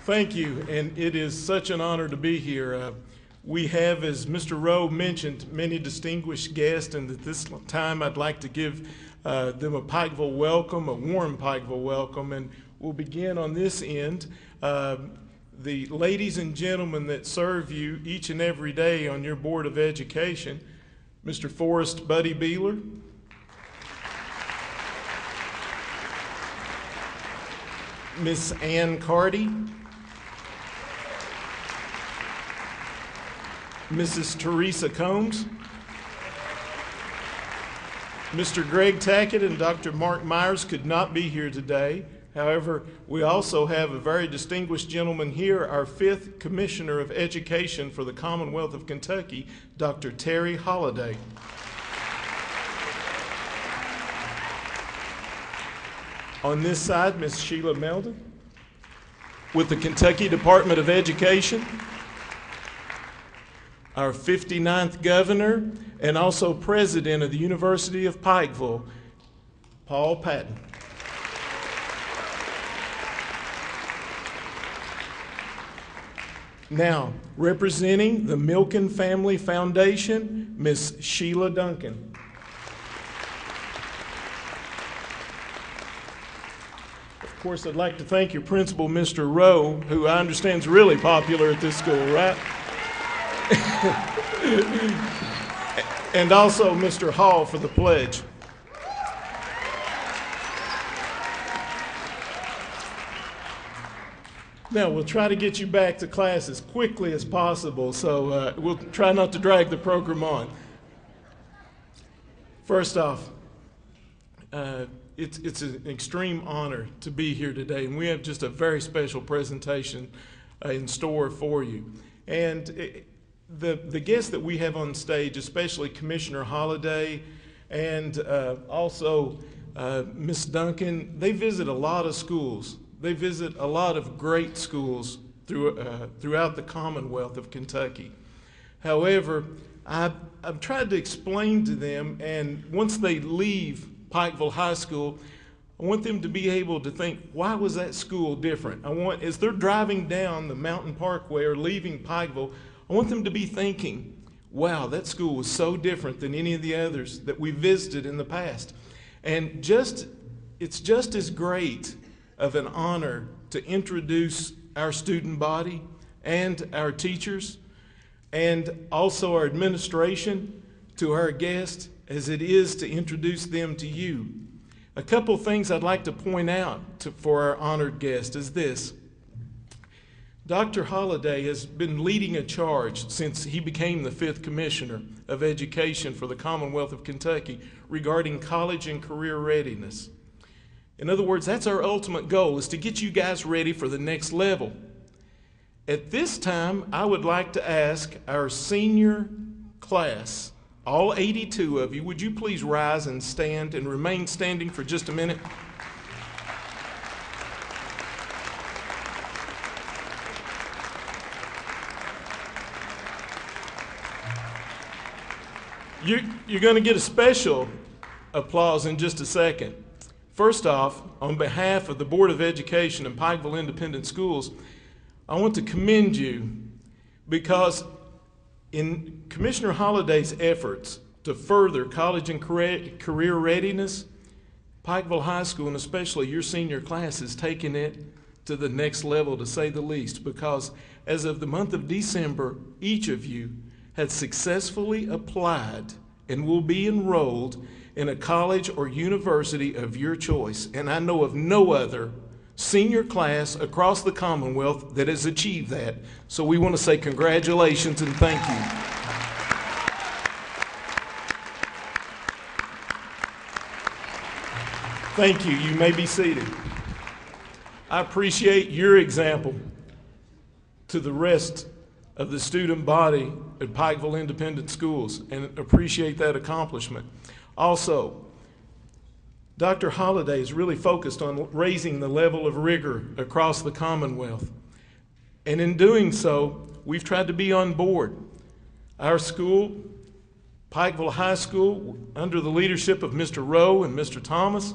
Thank you, and it is such an honor to be here. We have, as Mr. Rowe mentioned, many distinguished guests, and at this time I'd like to give them a Pikeville welcome, a warm Pikeville welcome, and we'll begin on this end. The ladies and gentlemen that serve you each and every day on your Board of Education, Mr. Forrest Buddy Beeler, Miss Ann Carty, Mrs. Teresa Combs, Mr. Greg Tackett and Dr. Mark Myers could not be here today. However, we also have a very distinguished gentleman here, our 5th Commissioner of Education for the Commonwealth of Kentucky, Dr. Terry Holliday. On this side, Ms. Sheila Meldon with the Kentucky Department of Education, our 59th Governor and also President of the University of Pikeville, Paul Patton. Now, representing the Milken Family Foundation, Ms. Sheila Duncan. Of course, I'd like to thank your principal, Mr. Rowe, who I understand is really popular at this school, right? And also Mr. Hall for the pledge. Now, we'll try to get you back to class as quickly as possible, so we'll try not to drag the program on. First off, it's an extreme honor to be here today, and we have just a very special presentation in store for you. And the guests that we have on stage, especially Commissioner Holliday and also Ms. Duncan, they visit a lot of schools. They visit a lot of great schools throughout the Commonwealth of Kentucky. However, I've tried to explain to them, and once they leave Pikeville High School, I want them to be able to think, why was that school different? As they're driving down the Mountain Parkway or leaving Pikeville, I want them to be thinking, wow, that school was so different than any of the others that we visited in the past. And it's just as great of an honor to introduce our student body and our teachers and also our administration to our guests as it is to introduce them to you. A couple things I'd like to point out for our honored guest is this. Dr. Holliday has been leading a charge since he became the 5th Commissioner of Education for the Commonwealth of Kentucky regarding college and career readiness. In other words, that's our ultimate goal, is to get you guys ready for the next level. At this time, I would like to ask our senior class, all 82 of you, would you please rise and stand and remain standing for just a minute? You're going to get a special applause in just a second. First off, on behalf of the Board of Education and Pikeville Independent Schools, I want to commend you because in Commissioner Holliday's efforts to further college and career readiness, Pikeville High School, and especially your senior class, has taken it to the next level, to say the least, because as of the month of December, each of you had successfully applied and will be enrolled in a college or university of your choice. And I know of no other senior class across the Commonwealth that has achieved that. So we want to say congratulations and thank you. Thank you. You may be seated. I appreciate your example to the rest of the student body at Pikeville Independent Schools and appreciate that accomplishment. Also, Dr. Holliday is really focused on raising the level of rigor across the Commonwealth. And in doing so, we've tried to be on board. Our school, Pikeville High School, under the leadership of Mr. Rowe and Mr. Thomas,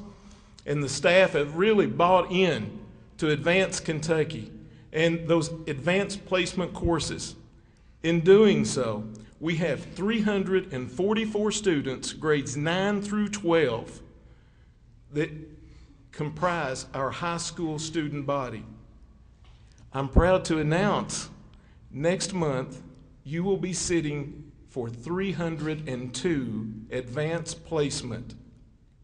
and the staff have really bought in to advance Kentucky and those advanced placement courses. In doing so, we have 344 students, grades 9 through 12, that comprise our high school student body. I'm proud to announce next month you will be sitting for 302 advanced placement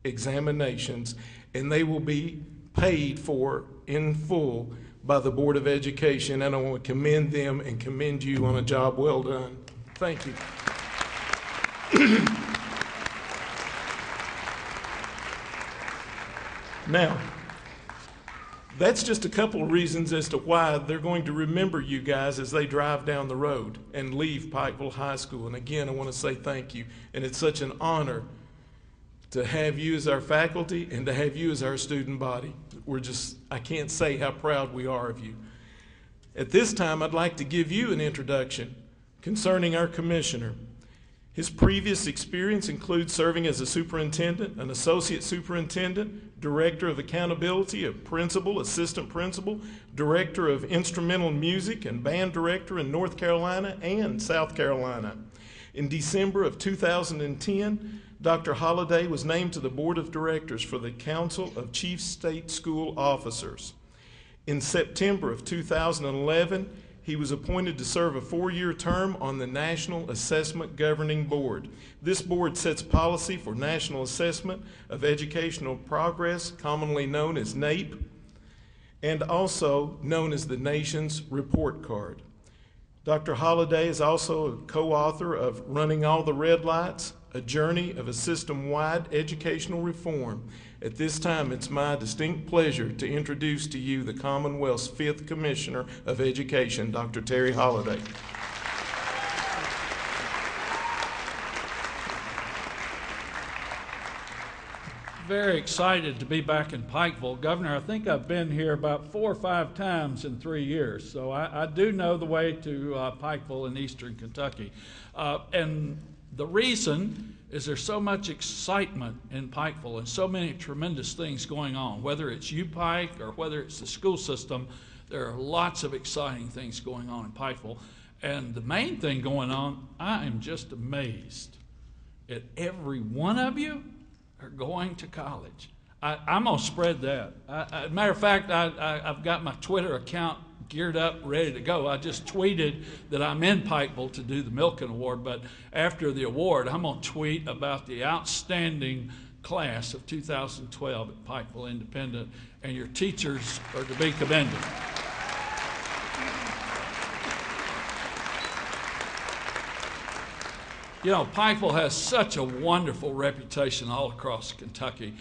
examinations, and they will be paid for in full by the Board of Education, and I want to commend them and commend you on a job well done. Thank you. Now, that's just a couple of reasons as to why they're going to remember you guys as they drive down the road and leave Pikeville High School. And again, I want to say thank you. And it's such an honor to have you as our faculty and to have you as our student body. I can't say how proud we are of you. At this time, I'd like to give you an introduction concerning our commissioner. His previous experience includes serving as a superintendent, an associate superintendent, director of accountability, a principal, assistant principal, director of instrumental music, and band director in North Carolina and South Carolina. In December of 2010, Dr. Holliday was named to the Board of Directors for the Council of Chief State School Officers. In September of 2011, he was appointed to serve a 4-year term on the National Assessment Governing Board. This board sets policy for national assessment of educational progress, commonly known as NAEP, and also known as the nation's report card. Dr. Holliday is also a co-author of Running All the Red Lights, A Journey of a System-Wide Educational Reform. At this time, it's my distinct pleasure to introduce to you the Commonwealth's 5th Commissioner of Education, Dr. Terry Holliday. Very excited to be back in Pikeville. Governor, I think I've been here about 4 or 5 times in 3 years, so I do know the way to Pikeville in eastern Kentucky. And the reason is there's so much excitement in Pikeville and so many tremendous things going on. Whether it's UPike or whether it's the school system, there are lots of exciting things going on in Pikeville. And the main thing going on, I am just amazed at every one of you are going to college. I'm going to spread that. Matter of fact, I've got my Twitter account geared up, ready to go. I just tweeted that I'm in Pikeville to do the Milken Award, but after the award, I'm going to tweet about the outstanding class of 2012 at Pikeville Independent, and your teachers are to be commended. You know, Pikeville has such a wonderful reputation all across Kentucky.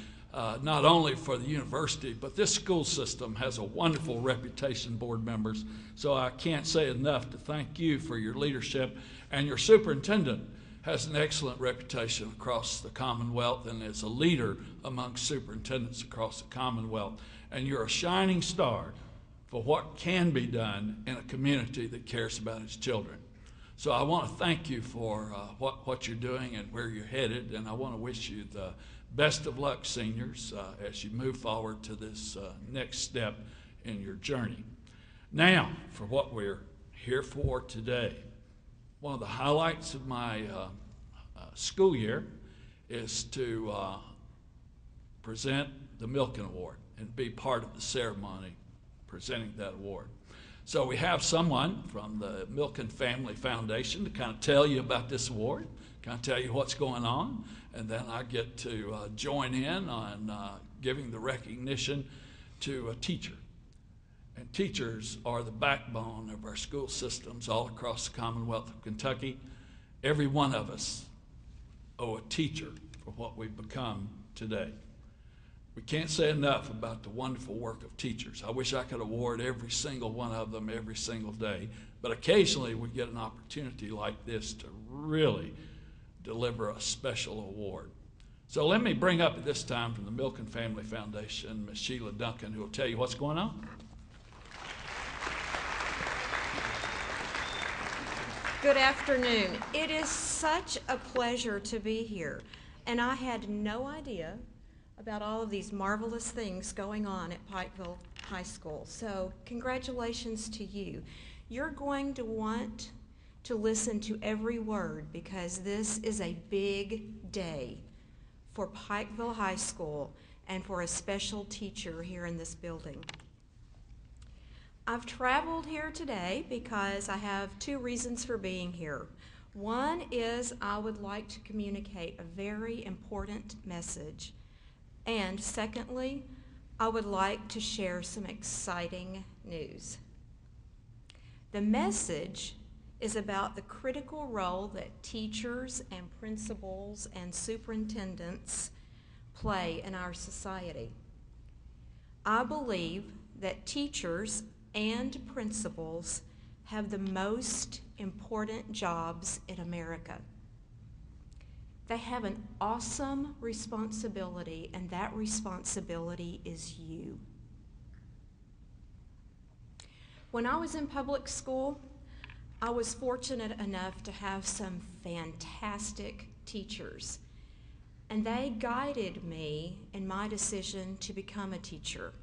Not only for the university, but this school system has a wonderful reputation, board members. So I can't say enough to thank you for your leadership. And your superintendent has an excellent reputation across the Commonwealth and is a leader among superintendents across the Commonwealth. And you're a shining star for what can be done in a community that cares about its children. So I want to thank you for what you're doing and where you're headed, and I want to wish you the best of luck, seniors, as you move forward to this next step in your journey. Now, for what we're here for today. One of the highlights of my school year is to present the Milken Award and be part of the ceremony presenting that award. So we have someone from the Milken Family Foundation to kind of tell you about this award, kind of tell you what's going on, and then I get to join in on giving the recognition to a teacher. And teachers are the backbone of our school systems all across the Commonwealth of Kentucky. Every one of us owe a teacher for what we've become today. We can't say enough about the wonderful work of teachers. I wish I could award every single one of them every single day, but occasionally we get an opportunity like this to really deliver a special award. So let me bring up at this time from the Milken Family Foundation, Ms. Sheila Duncan, who will tell you what's going on. Good afternoon. It is such a pleasure to be here, and I had no idea about all of these marvelous things going on at Pikeville High School. So congratulations to you. You're going to want to listen to every word because this is a big day for Pikeville High School and for a special teacher here in this building. I've traveled here today because I have two reasons for being here. One is I would like to communicate a very important message. And secondly, I would like to share some exciting news. The message is about the critical role that teachers and principals and superintendents play in our society. I believe that teachers and principals have the most important jobs in America. They have an awesome responsibility, and that responsibility is you. When I was in public school, I was fortunate enough to have some fantastic teachers, and they guided me in my decision to become a teacher.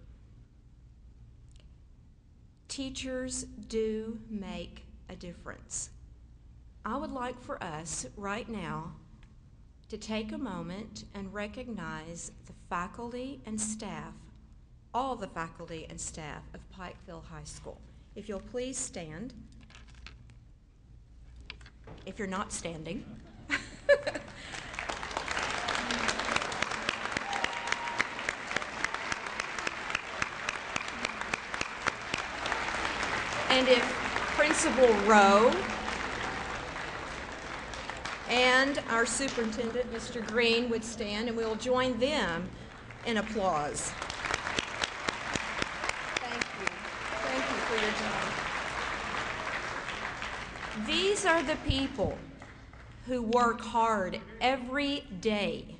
Teachers do make a difference. I would like for us right now to take a moment and recognize the faculty and staff, all the faculty and staff of Pikeville High School. If you'll please stand. If you're not standing. And if Principal Rowe and our superintendent, Mr. Green, would stand, and we'll join them in applause. Thank you. Thank you for your time. These are the people who work hard every day,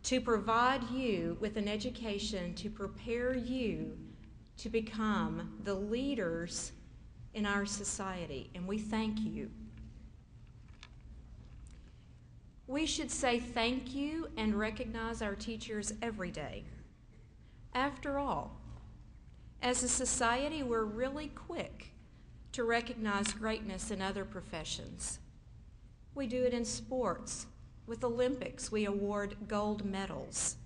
to provide you with an education to prepare you to become the leaders in our society, and we thank you. We should say thank you and recognize our teachers every day. After all, as a society, we're really quick to recognize greatness in other professions. We do it in sports. With Olympics, we award gold medals.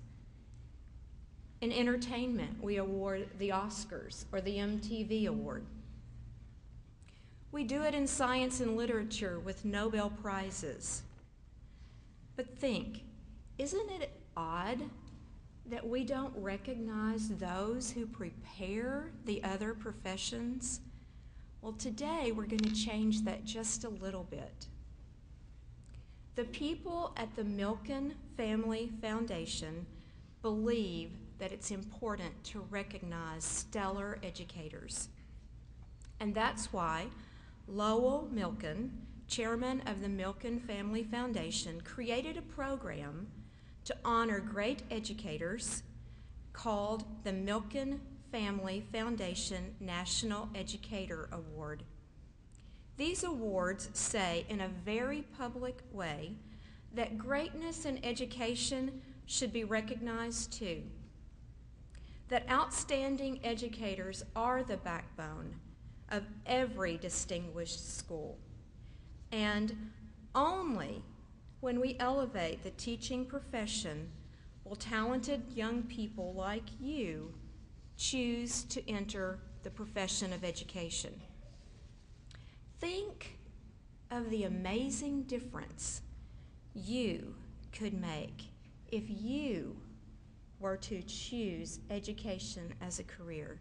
In entertainment, we award the Oscars or the MTV Award. We do it in science and literature with Nobel Prizes. But think, isn't it odd that we don't recognize those who prepare the other professions? Well, today we're going to change that just a little bit. The people at the Milken Family Foundation believe that it's important to recognize stellar educators. And that's why Lowell Milken, chairman of the Milken Family Foundation, created a program to honor great educators called the Milken Family Foundation National Educator Award. These awards say in a very public way that greatness in education should be recognized too, that outstanding educators are the backbone of every distinguished school. And only when we elevate the teaching profession will talented young people like you choose to enter the profession of education. Think of the amazing difference you could make if you were to choose education as a career.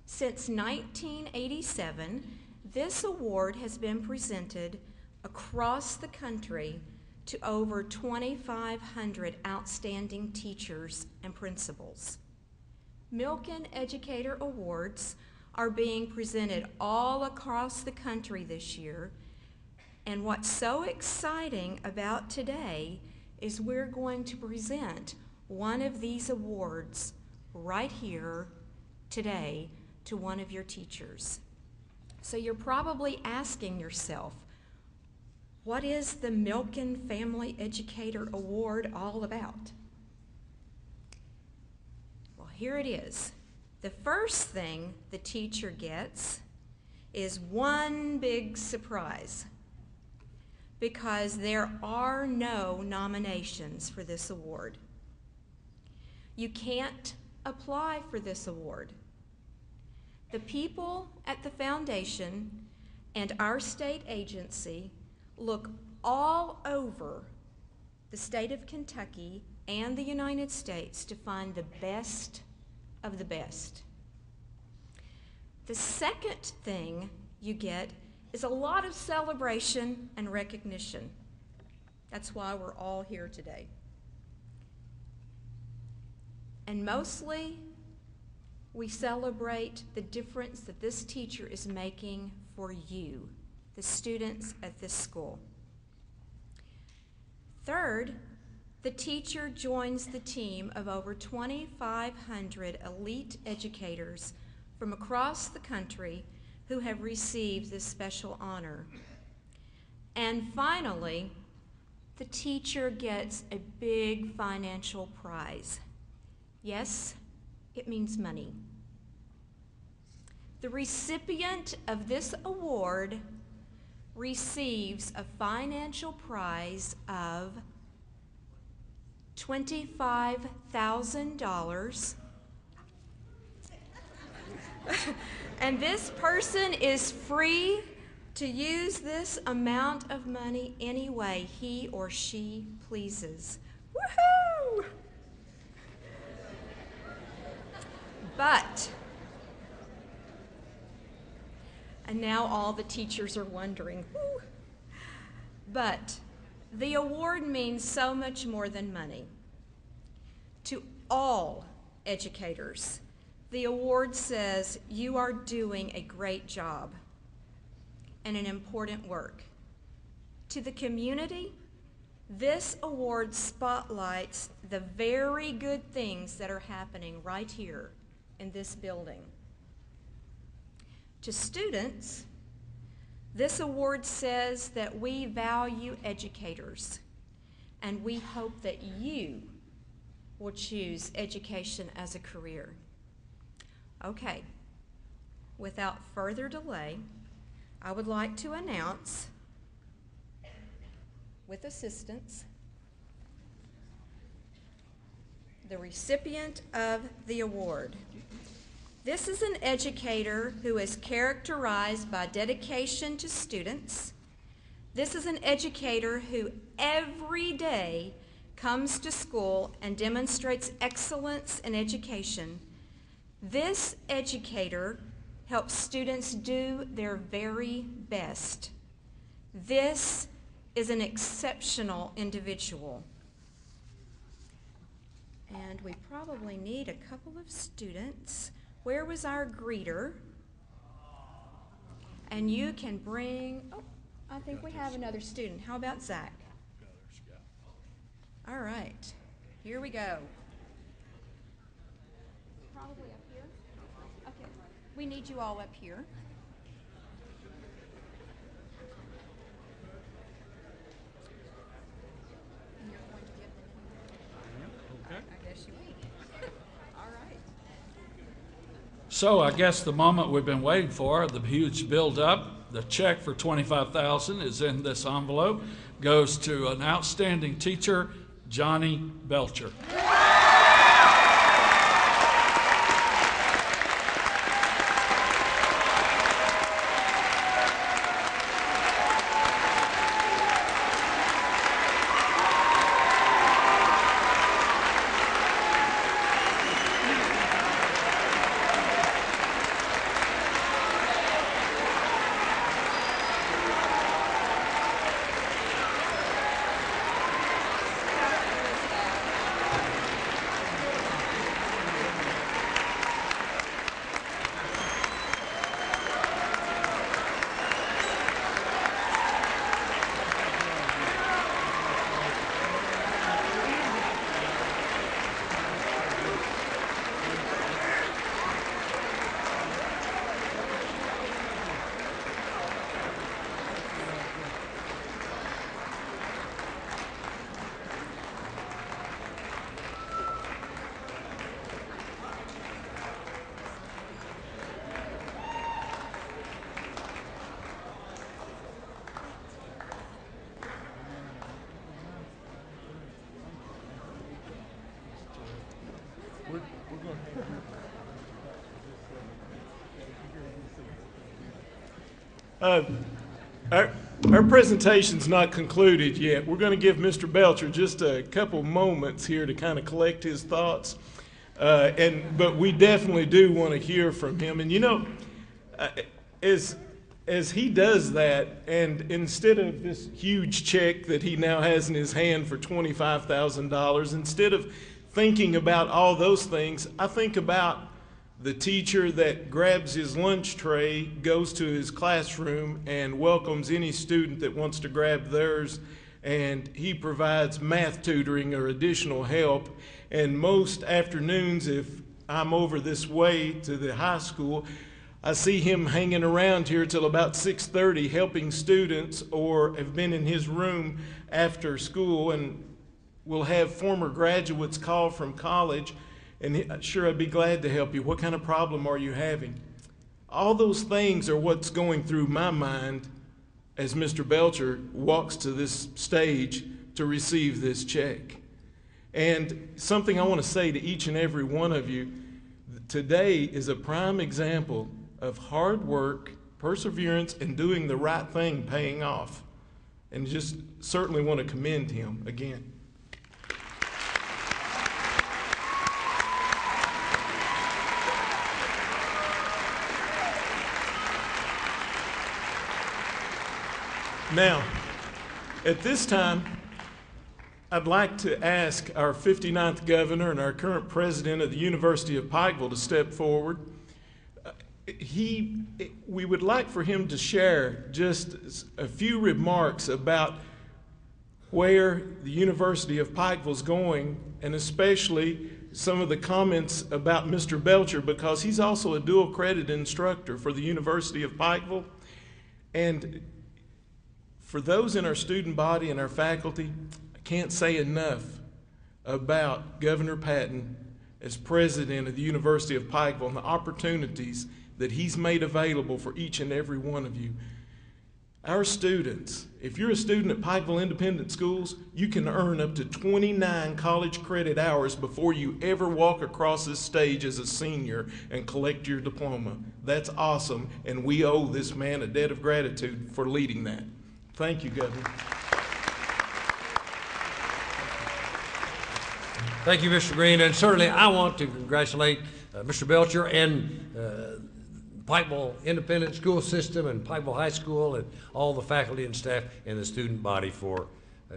Since 1987, this award has been presented across the country to over 2,500 outstanding teachers and principals. Milken Educator Awards are being presented all across the country this year, and what's so exciting about today is we're going to present one of these awards right here today to one of your teachers. So you're probably asking yourself, what is the Milken Family Educator Award all about? here it is. The first thing the teacher gets is one big surprise, because there are no nominations for this award. You can't apply for this award. The people at the foundation and our state agency look all over the state of Kentucky and the United States to find the best of the best. The second thing you get is a lot of celebration and recognition. That's why we're all here today. And mostly, we celebrate the difference that this teacher is making for you, the students at this school. Third, the teacher joins the team of over 2,500 elite educators from across the country who have received this special honor. And finally, the teacher gets a big financial prize. Yes, it means money. The recipient of this award receives a financial prize of $25,000. And this person is free to use this amount of money any way he or she pleases. Woohoo! But, and now all the teachers are wondering, whoo, but the award means so much more than money. To all educators, the award says you are doing a great job and an important work. To the community, this award spotlights the very good things that are happening right here in this building. To students, this award says that we value educators, and we hope that you will choose education as a career. Okay, without further delay, I would like to announce, with assistance, the recipient of the award. This is an educator who is characterized by dedication to students. This is an educator who every day comes to school and demonstrates excellence in education. This educator helps students do their very best. This is an exceptional individual. And we probably need a couple of students. Where was our greeter? And you can bring, oh, I think we have another student. How about Zach? All right, here we go. Probably up here. Okay, we need you all up here. And you're going to give them. Okay. I guess you will. All right. So I guess the moment we've been waiting for, the huge build-up, the check for $25,000 is in this envelope, goes to an outstanding teacher, Johnny Belcher. Uh, our presentation's not concluded yet. We're going to give Mr. Belcher just a couple moments here to kind of collect his thoughts. But we definitely do want to hear from him. And you know, as he does that, and instead of this huge check that he now has in his hand for $25,000, instead of thinking about all those things, I think about the teacher that grabs his lunch tray, goes to his classroom, and welcomes any student that wants to grab theirs, and he provides math tutoring or additional help. And most afternoons, if I'm over this way to the high school, I see him hanging around here till about 6:30 helping students, or have been in his room after school, and we'll have former graduates call from college, and sure, I'd be glad to help you. What kind of problem are you having? All those things are what's going through my mind as Mr. Belcher walks to this stage to receive this check. And something I want to say to each and every one of you, today is a prime example of hard work, perseverance, and doing the right thing paying off. And just certainly want to commend him again. Now, at this time, I'd like to ask our 59th governor and our current president of the University of Pikeville to step forward. We would like for him to share just a few remarks about where the University of Pikeville is going, and especially some of the comments about Mr. Belcher, because he's also a dual credit instructor for the University of Pikeville. And for those in our student body and our faculty, I can't say enough about Governor Patton as president of the University of Pikeville and the opportunities that he's made available for each and every one of you. Our students, if you're a student at Pikeville Independent Schools, you can earn up to 29 college credit hours before you ever walk across this stage as a senior and collect your diploma. That's awesome, and we owe this man a debt of gratitude for leading that. Thank you, Governor. Thank you, Mr. Green, and certainly I want to congratulate Mr. Belcher and Pikeville Independent School System and Pikeville High School and all the faculty and staff and the student body for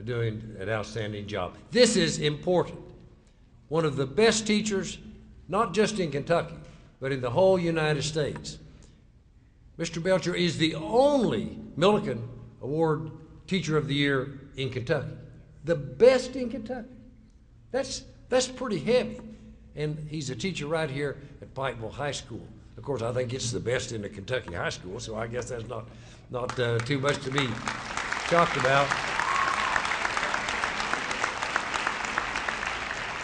doing an outstanding job. This is important. One of the best teachers, not just in Kentucky, but in the whole United States. Mr. Belcher is the only Millikan Award Teacher of the Year in Kentucky. The best in Kentucky. That's pretty heavy. And he's a teacher right here at Pikeville High School. Of course, I think it's the best in the Kentucky high school, so I guess that's not too much to be shocked about.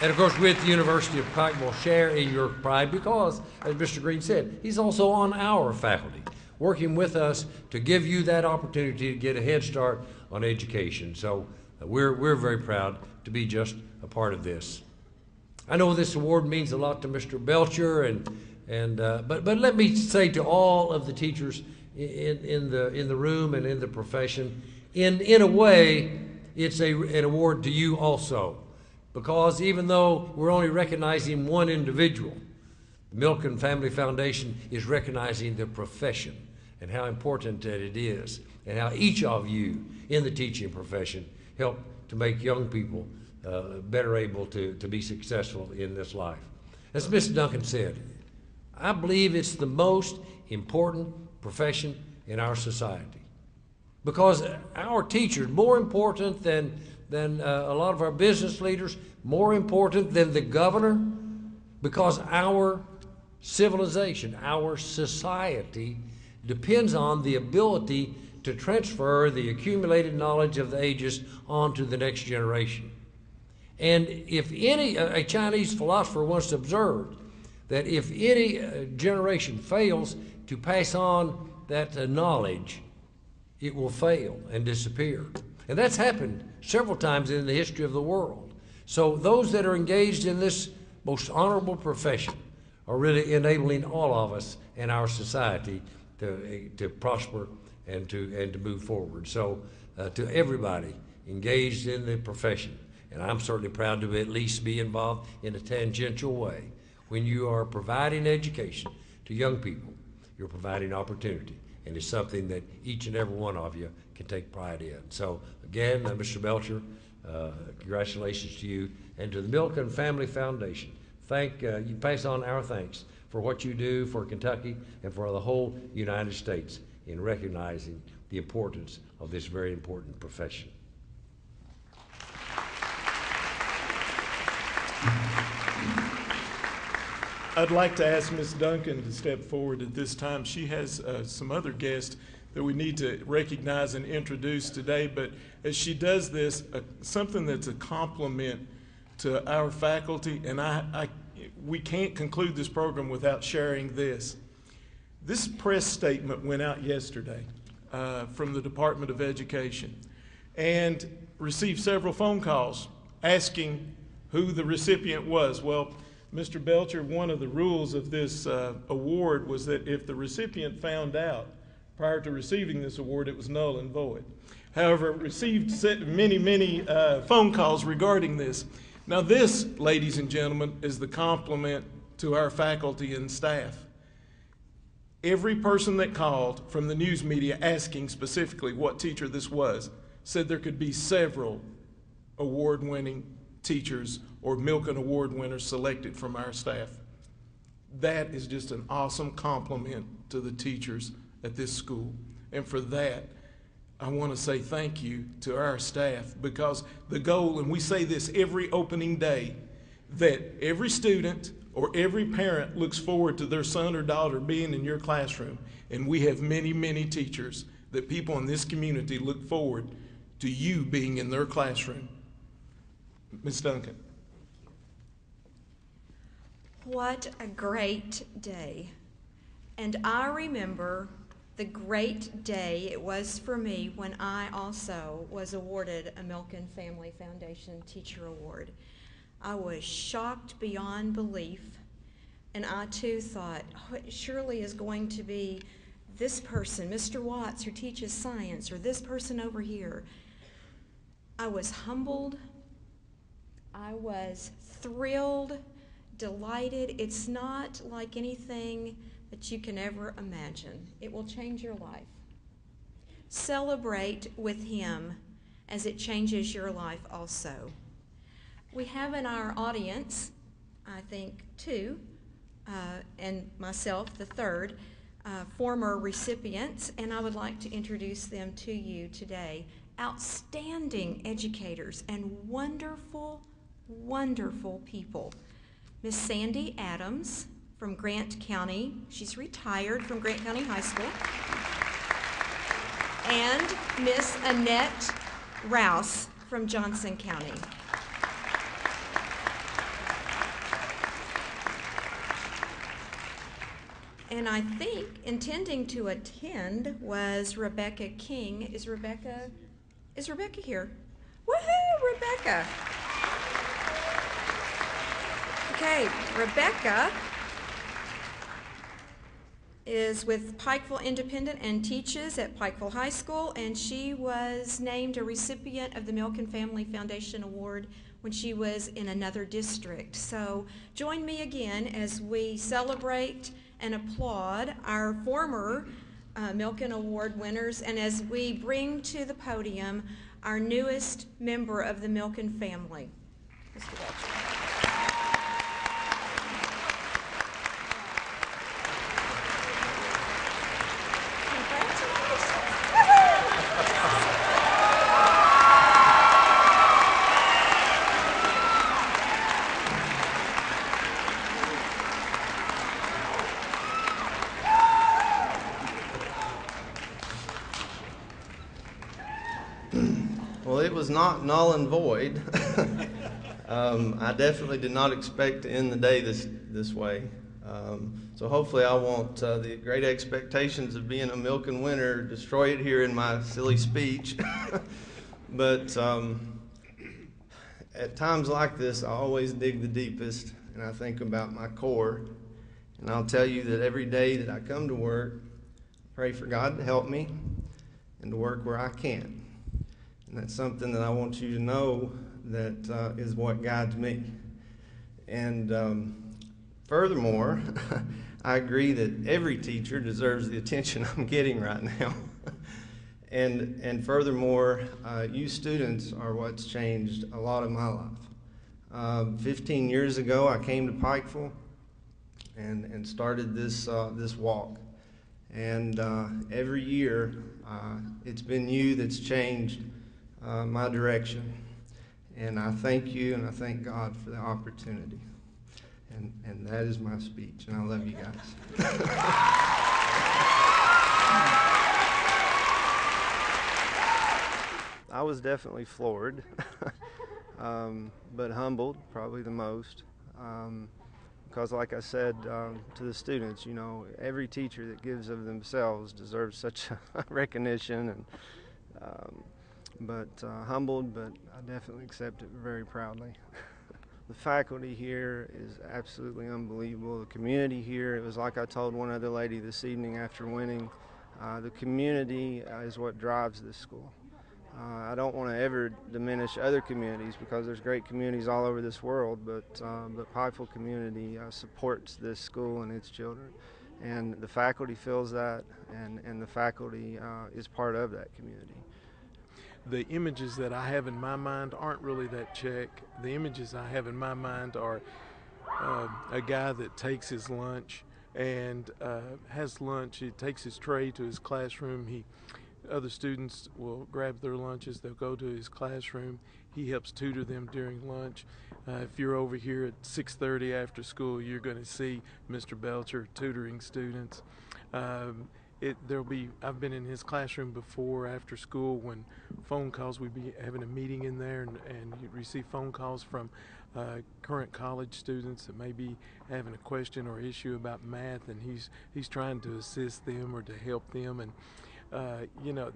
And of course, with the University of Pikeville, share in your pride because, as Mr. Green said, he's also on our faculty, working with us to give you that opportunity to get a head start on education. So we're very proud to be just a part of this. I know this award means a lot to Mr. Belcher, but let me say to all of the teachers in the room and in the profession, in a way, it's an award to you also, because even though we're only recognizing one individual, the Millikan Family Foundation is recognizing the profession and how important that it is, and how each of you in the teaching profession help to make young people better able to be successful in this life. As Ms. Duncan said, I believe it's the most important profession in our society, because our teachers, more important than a lot of our business leaders, more important than the governor, because our civilization, our society depends on the ability to transfer the accumulated knowledge of the ages onto the next generation. And if a Chinese philosopher once observed that if any generation fails to pass on that knowledge, it will fail and disappear. And that's happened several times in the history of the world. So those that are engaged in this most honorable profession are really enabling all of us in our society to prosper and to move forward. So to everybody engaged in the profession, and I'm certainly proud to at least be involved in a tangential way. When you are providing education to young people, you're providing opportunity, and it's something that each and every one of you can take pride in. So again, Mr. Belcher, congratulations to you, and to the Milken Family Foundation. You pass on our thanks for what you do for Kentucky and for the whole United States in recognizing the importance of this very important profession. I'd like to ask Ms. Duncan to step forward at this time. She has some other guests that we need to recognize and introduce today, but as she does this, something that's a compliment to our faculty, and we can't conclude this program without sharing this. This press statement went out yesterday from the Department of Education and received several phone calls asking who the recipient was. Well, Mr. Belcher, one of the rules of this award was that if the recipient found out prior to receiving this award, it was null and void. However, received many phone calls regarding this. Now this, ladies and gentlemen, is the compliment to our faculty and staff. Every person that called from the news media asking specifically what teacher this was said there could be several award-winning teachers or Milken Award winners selected from our staff. That is just an awesome compliment to the teachers at this school. And for that, I want to say thank you to our staff, because the goal, and we say this every opening day, that every student or every parent looks forward to their son or daughter being in your classroom. And we have many teachers that people in this community look forward to you being in their classroom. Ms. Duncan. What a great day. And I remember the great day it was for me when I also was awarded a Milken Family Foundation Teacher Award. I was shocked beyond belief, and I too thought, oh, it surely is going to be this person, Mr. Watts, who teaches science, or this person over here. I was humbled. I was thrilled, delighted. It's not like anything that you can ever imagine. It will change your life. Celebrate with him as it changes your life also. We have in our audience, I think, two, and myself, the third, former recipients, and I would like to introduce them to you today. Outstanding educators and wonderful people. Miss Sandy Adams from Grant County. She's retired from Grant County High School. And Miss Annette Rouse from Johnson County. And I think intending to attend was Rebecca King. Is Rebecca here? Woohoo, Rebecca! Okay, Rebecca is with Pikeville Independent and teaches at Pikeville High School, and she was named a recipient of the Milken Family Foundation Award when she was in another district. So join me again as we celebrate and applaud our former Milken Award winners, and as we bring to the podium our newest member of the Milken family, Mr. Belcher. Well, it was not null and void. I definitely did not expect to end the day this way. So hopefully I won't the great expectations of being a Milken winner destroy it here in my silly speech. But at times like this, I always dig the deepest, and I think about my core. And I'll tell you that every day that I come to work, I pray for God to help me. and to work where I can't. And that's something that I want you to know that is what guides me. And furthermore, I agree that every teacher deserves the attention I'm getting right now. And furthermore, you students are what's changed a lot of my life. 15 years ago, I came to Pikeville and started this walk. And every year, it's been you that's changed my direction. And I thank you and I thank God for the opportunity. And that is my speech, and I love you guys. I was definitely floored, but humbled probably the most. Because like I said to the students, you know, every teacher that gives of themselves deserves such recognition, but humbled, but I definitely accept it very proudly. The faculty here is absolutely unbelievable. The community here, it was like I told one other lady this evening after winning, the community is what drives this school. I don't want to ever diminish other communities because there's great communities all over this world, but Pikeville community supports this school and its children. And the faculty feels that, and the faculty is part of that community. The images that I have in my mind aren't really that check. The images I have in my mind are a guy that takes his lunch and has lunch. He takes his tray to his classroom. Other students will grab their lunches. They'll go to his classroom. He helps tutor them during lunch. If you're over here at 6:30 after school, you're going to see Mr. Belcher tutoring students. I've been in his classroom before after school when phone calls, we'd be having a meeting in there and you'd receive phone calls from current college students that may be having a question or issue about math, and he's trying to assist them or to help them. And you know,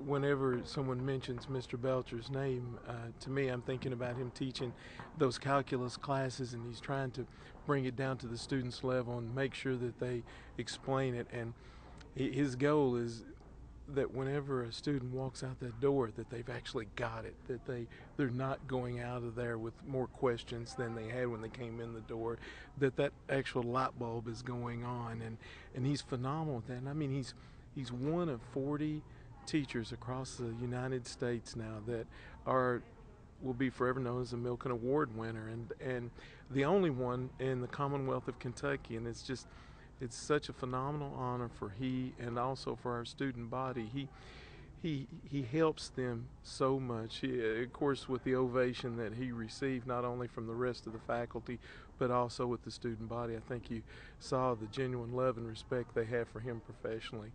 whenever someone mentions Mr. Belcher's name, to me, I'm thinking about him teaching those calculus classes, and he's trying to bring it down to the students' level and make sure that they explain it. And his goal is that whenever a student walks out that door, that they've actually got it, that they're not going out of there with more questions than they had when they came in the door, that actual light bulb is going on. And he's phenomenal at that. And I mean, he's one of 40 teachers across the United States now that will be forever known as a Milken Award winner, and the only one in the Commonwealth of Kentucky. And it's such a phenomenal honor for he and also for our student body. He helps them so much. Of course, with the ovation that he received, not only from the rest of the faculty, but also with the student body. I think you saw the genuine love and respect they have for him professionally.